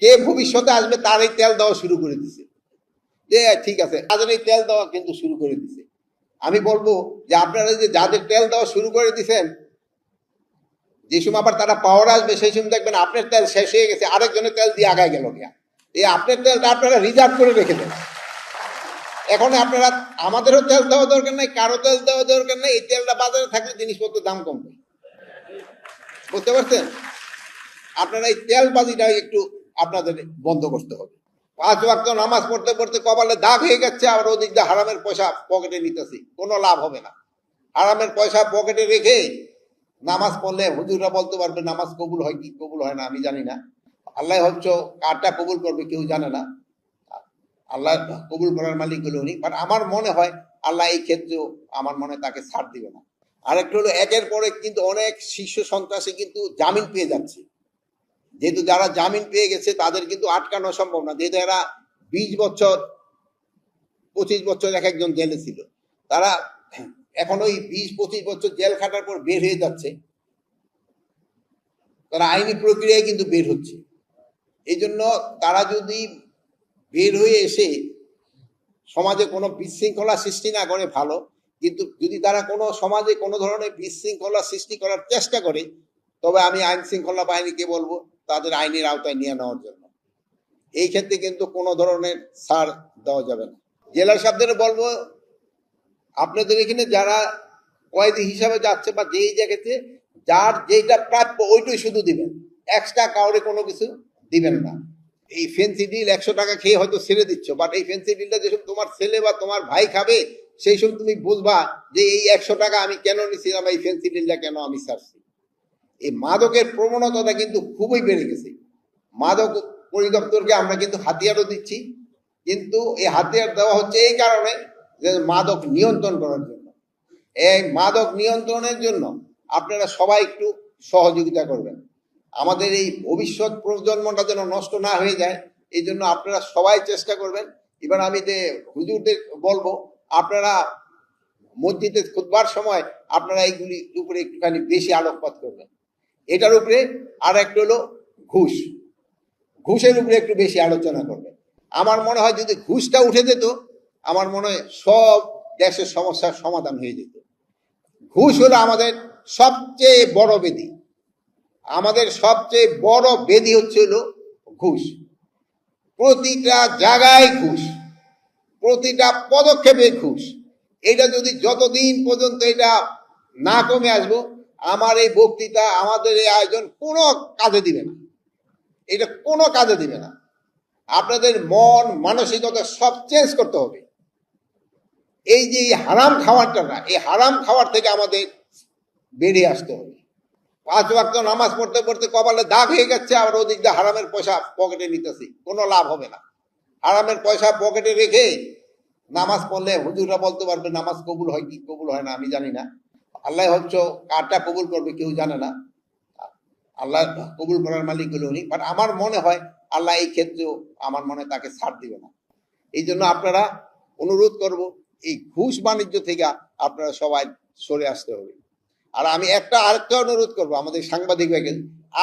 কে ভবিষ্যতে আসবে তার এই তেল দেওয়া শুরু করে দিছে। যে ঠিক আছে, তাদের এই তেল দেওয়া কিন্তু শুরু করে দিছে। আমি বলবো যে আপনারা যে যাদের তেল দেওয়া শুরু করে দিচ্ছেন, যে সময় আবার তারা পাওয়ার আসবে সেই সময় দেখবেন আপনার তেল শেষ হয়ে গেছে, আরেকজনের তেল দিয়ে আগায় গেল গিয়া। এই আপনার তেলটা আপনারা রিজার্ভ করে রেখে দেন। এখন আপনারা আমাদেরও তেল দেওয়া দরকার নাই, কারো তেল দেওয়া দরকার নাই। এই তেলটা বাজারে থাকলে জিনিসপত্রের দাম কমবে। বুঝতে পারছেন? আপনারা এই তেলবাজিটা একটু আপনাদের বন্ধ করতে হবে। 5 ওয়াক্ত নামাজ পড়তে পড়তে কপালে দাগ হয়ে গেছে, আবার ওদিক দিয়ে হারামের পয়সা পকেটে নিতেছি, কোনো লাভ হবে না। হারামের পয়সা পকেটে রেখে নামাজ পড়লে হুজুররা বলতে পারবে নামাজ কবুল হয় কি কবুল হয় না আমি জানি না। আল্লাহ হচ্ছে কারটা কবুল করবে কেউ জানে না। আল্লাহ কবুল করার মালিক হলো উনি। বাট আমার মনে হয় আল্লাহ এই ক্ষেত্রেও আমার মনে তাকে ছাড় দিবে না। আরেকটা হলো, একের পরে কিন্তু অনেক শীর্ষ সন্ত্রাসী কিন্তু জামিন পেয়ে যাচ্ছে। যেহেতু যারা জামিন পেয়ে গেছে তাদের কিন্তু আটকানো সম্ভব না। যেহেতু এরা 20 বছর 25 বছর এক একজন জেলে ছিল, তারা এখন ওই 20-25 বছর জেল খাটার পর বের হয়ে যাচ্ছে, তারা আইনি প্রক্রিয়ায় কিন্তু বের হচ্ছে। এই জন্য তারা যদি বের হয়ে এসে সমাজে কোনো বিশৃঙ্খলা সৃষ্টি না করে ভালো, কিন্তু যদি তারা কোনো সমাজে কোনো ধরনের বিশৃঙ্খলা সৃষ্টি করার চেষ্টা করে, তবে আমি আইন শৃঙ্খলা বাহিনীকে বলবো তাদের আইনের আওতায় নিয়ে নেওয়ার জন্য। এই ক্ষেত্রে কিন্তু কোনো ধরনের ছাড় দেওয়া যাবে না। জেলা সাহেবদের বলবো, আপনাদের এখানে যারা কয়েদি হিসাবে যাচ্ছে বা যেই জায়গাতে যার যেটা প্রাপ্য ওইটাই শুধু দিবেন, এক্সট্রা কাউরে কোনো কিছু দিবেন না। এই ফেন্সি ডিল 100 টাকা খেয়ে হয়তো ছেড়ে দিচ্ছ, বাট এই ফেন্সি ডিলটা যেসব তোমার ছেলে বা তোমার ভাই খাবে, সেই সময় তুমি বুঝবা যে এই 100 টাকা আমি কেন নিছিলাম, এই ফেন্সি ডিলটা কেন আমি ছাড়ছি। এই মাদকের প্রবণতাটা কিন্তু খুবই বেড়ে গেছে। মাদক পরিদপ্তরকে আমরা কিন্তু হাতিয়ারও দিচ্ছি, কিন্তু এই হাতিয়ার দেওয়া হচ্ছে এই কারণে যে মাদক নিয়ন্ত্রণ করার জন্য। এই মাদক নিয়ন্ত্রণের জন্য আপনারা সবাই একটু সহযোগিতা করবেন। আমাদের এই ভবিষ্যৎ প্রজন্মটা যেন নষ্ট না হয়ে যায়, এই জন্য আপনারা সবাই চেষ্টা করবেন। এবার আমি যে হুজুরদের বলবো, আপনারা মসজিদে খুতবার সময় আপনারা এইগুলি উপরে একটুখানি বেশি আলোকপাত করবেন। এটার উপরে আর একটা হলো ঘুষ, ঘুষের উপরে একটু বেশি আলোচনা করবেন। আমার মনে হয় যদি ঘুষটা উঠে যেত, আমার মনে হয় সব দেশের সমস্যার সমাধান হয়ে যেত। ঘুষ হলো আমাদের সবচেয়ে বড় ব্যাধি। আমাদের সবচেয়ে বড় ব্যাধি হচ্ছে হলো ঘুষ। প্রতিটা জায়গায় ঘুষ, প্রতিটা পদক্ষেপে ঘুষ। এটা যদি যতদিন পর্যন্ত এটা না কমে আসবো, আমার এই বক্তৃতা, আমাদের এই আয়োজন কোনো কাজে দিবে না। এটা কোনো কাজে দিবে না। আপনাদের মন মানসিকতা সব চেঞ্জ করতে হবে। এই যে এই হারাম খাওয়ারটা না, এই হারাম খাওয়ার থেকে আমাদের বেরিয়ে আসতে হবে। 5 ওয়াক্ত নামাজ পড়তে পড়তে কপালে দাগ হয়ে গেছে, আবার ওদিক দিয়ে হারামের পয়সা পকেটে নিতেছি, কোনো লাভ হবে না। হারামের পয়সা পকেটে রেখে নামাজ পড়লে হুজুররা বলতে পারবে নামাজ কবুল হয় কি কবুল হয় না আমি জানি না। আল্লাহ হচ্ছে কারটা কবুল করবে কেউ জানে না। আল্লাহ কবুল করার মালিক হলো উনি। বাট আমার মনে হয় আল্লাহ এই ক্ষেত্রেও আমার মনে তাকে ছাড় দিবে না। এই জন্য আপনারা অনুরোধ করব, এই ঘুষ বাণিজ্য থেকে আপনারা সবাই সরে আসতে হবে। আর আমি আরেকটা অনুরোধ করবো আমাদের সাংবাদিক ভাইকে,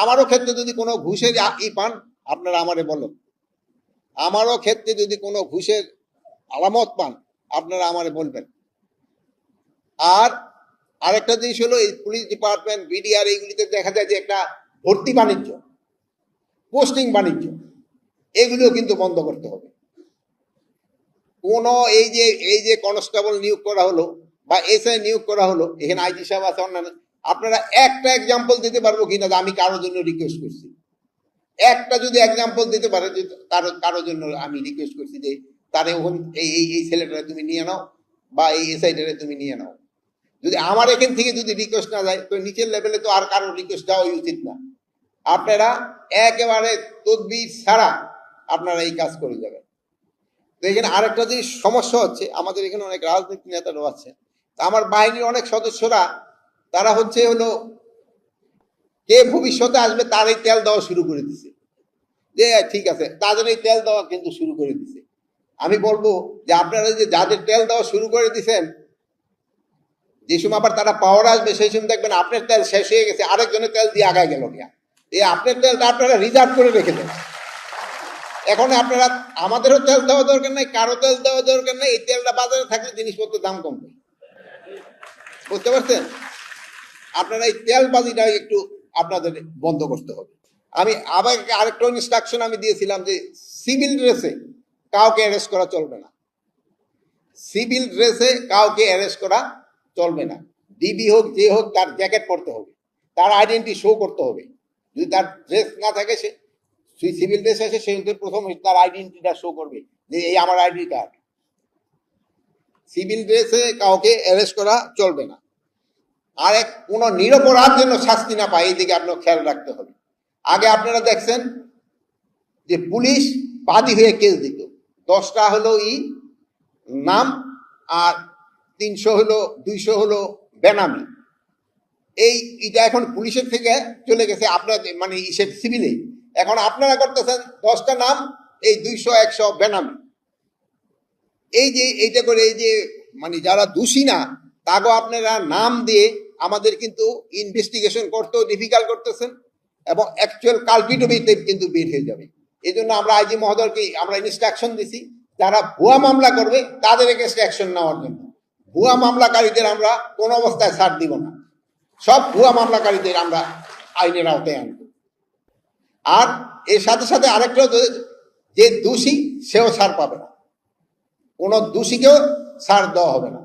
আমারও ক্ষেত্রে যদি কোনো ঘুষের পান আপনারা আমারে বলেন। আমারও ক্ষেত্রে যদি কোনো ঘুষের আলামত পান আপনারা আমারে বলবেন। আর আরেকটা জিনিস হলো, এই পুলিশ ডিপার্টমেন্ট, বিডিআর, এইগুলিতে দেখা যায় যে একটা ভর্তি বাণিজ্য, পোস্টিং বাণিজ্য, এগুলিও কিন্তু বন্ধ করতে হবে। কোনো এই যে কনস্টেবল নিয়োগ করা হলো বা এসআই নিয়োগ করা হলো, এখানে আইজি সাহেব আছে, অন্যান্য, আপনারা একটা এক্সাম্পল দিতে পারবো কিনা যে আমি কারোর জন্য রিকোয়েস্ট করছি? একটা যদি এক্সাম্পল দিতে পারে যে কারোর জন্য আমি রিকোয়েস্ট করছি যে তারে এই ছেলেটারে তুমি নিয়ে নাও বা এই এসআইটারে তুমি নিয়ে নাও। যদি আমার এখান থেকে যদি রিকোয়েস্ট না যায়, তো নিচের লেভেলে তো আর কারোর রিকোয়েস্ট দেওয়াই উচিত না। আপনারা একেবারে তদবির ছাড়া আপনারা এই কাজ করে যাবেন। তো এখানে আরেকটা জিনিস সমস্যা হচ্ছে, আমাদের এখানে অনেক রাজনৈতিক নেতারাও আছে। আমার বাহিনীর অনেক সদস্যরা তারা হলো কে ভবিষ্যতে আসবে তার এই তেল দেওয়া শুরু করে দিছে। যে ঠিক আছে, তাদের এই তেল দেওয়া কিন্তু শুরু করে দিছে। আমি বলবো যে আপনারা যে যাদের তেল দেওয়া শুরু করে দিচ্ছেন, যে সময় আবার তারা পাওয়ার আসবে সেই সময় দেখবেন আপনার তেল শেষ হয়ে গেছে, আরেকজনের তেল দিয়ে আগায় গেল গিয়া। এই আপনার তেলটা আপনারা রিজার্ভ করে রেখে দেন। এখন আপনারা, আমাদেরও তেল দেওয়া দরকার নাই, কারো তেল দেওয়া দরকার নাই, এই তেলটা বাজারে থাকলে জিনিসপত্রের দাম কমবে। বুঝতে পারছেন? আপনারা এই তেলবাজিটা একটু আপনাদের বন্ধ করতে হবে। আমি আবার আরেকটা ইনস্ট্রাকশন আমি দিয়েছিলাম যে সিভিল ড্রেসে কাউকে অ্যারেস্ট করা চলবে না। সিভিল ড্রেসে কাউকে অ্যারেস্ট করা চলবে না। ডিবি হোক, যে হোক, তার জ্যাকেট পরতে হবে, তার আইডেন্টি শো করতে হবে। যদি তার ড্রেস না থাকে, সে সিভিল ড্রেস আছে, সে কিন্তু প্রথম তার আইডেন্টিটা শো করবে যে এই আমার আইডি কার্ড। সিভিল ড্রেসে কাউকে অ্যারেস্ট করা চলবে না। আর কোনো নিরপরাধ যেন শাস্তি না পায়, এই দিকে আপনার খেয়াল রাখতে হবে। আগে আপনারা দেখছেন যে পুলিশ বাদী হয়ে কেস দিত, 10টা হলো নাম আর 300 হলো, 200 হলো বেনামি। এইটা এখন পুলিশের থেকে চলে গেছে আপনার মানে সিভিলে। এখন আপনারা করতেছেন 10টা নাম, এই 200 100 বেনামি। এই যে এইটা করে, এই যে মানে যারা দোষী না তাগো আপনারা নাম দিয়ে আমাদের কিন্তু ইনভেস্টিগেশন করতেও ডিফিকাল্ট করতেছেন, এবং অ্যাকচুয়াল কালপিটও কিন্তু বের হয়ে যাবে। এই জন্য আমরা আইজি মহোদয়কে আমরা ইনস্ট্রাকশন দিছি, যারা ভুয়া মামলা করবে তাদের এগেইনস্ট অ্যাকশন নেওয়ার জন্য। ভুয়া মামলাকারীদের আমরা কোনো অবস্থায় ছাড় দিব না, সব ভুয়া মামলাকারীদের আমরা আইনের আওতায় আনব। আর এর সাথে সাথে আরেকটা, যে দোষী সেও ছাড় পাবে না, কোনো দোষীকেও ছাড় দেওয়া হবে না।